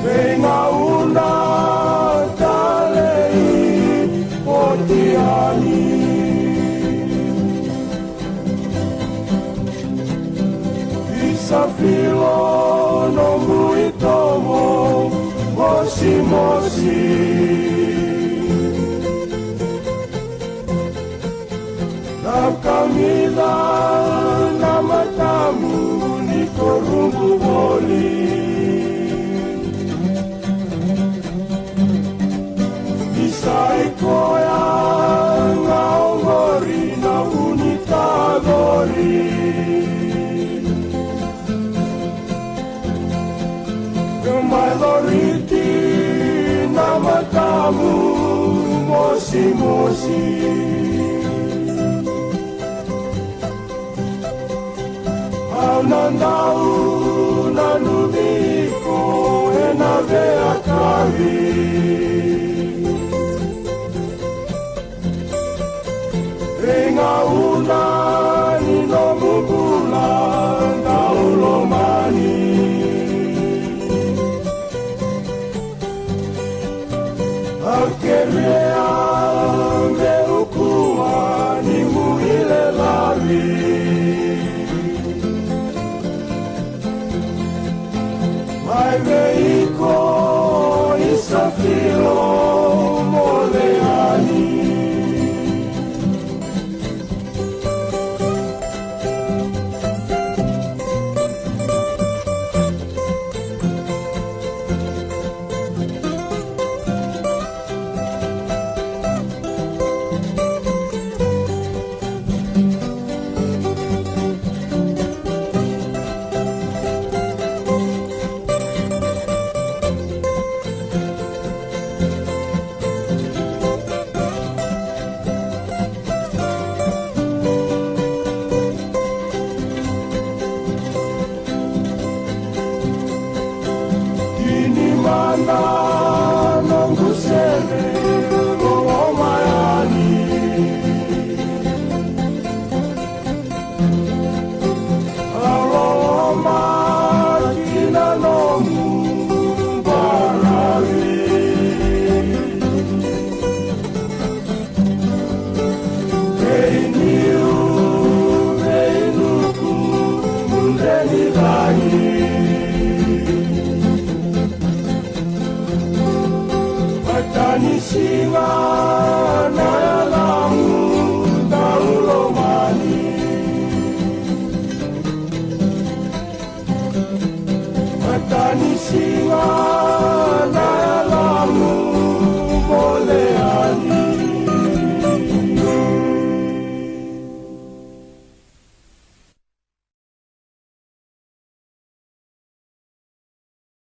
Vengauna talei potiani Isafilo no muitomo mosi mosi Na kamila na matamu ni korungu boli Saikoya ngaongori na unitagori Kemailoriti na matamu mosi-mosi Anandau na nubiko enave akavi Vengauna nino mugula gaulomani Akerea meukua ni muile lali Mai veiko isafiro moleani Mana nongusele gomayani Aloma kina nomu barawi Keiniu keinuku mundeni lagi Tanisiwa na yalamu daulomani Tanisiwa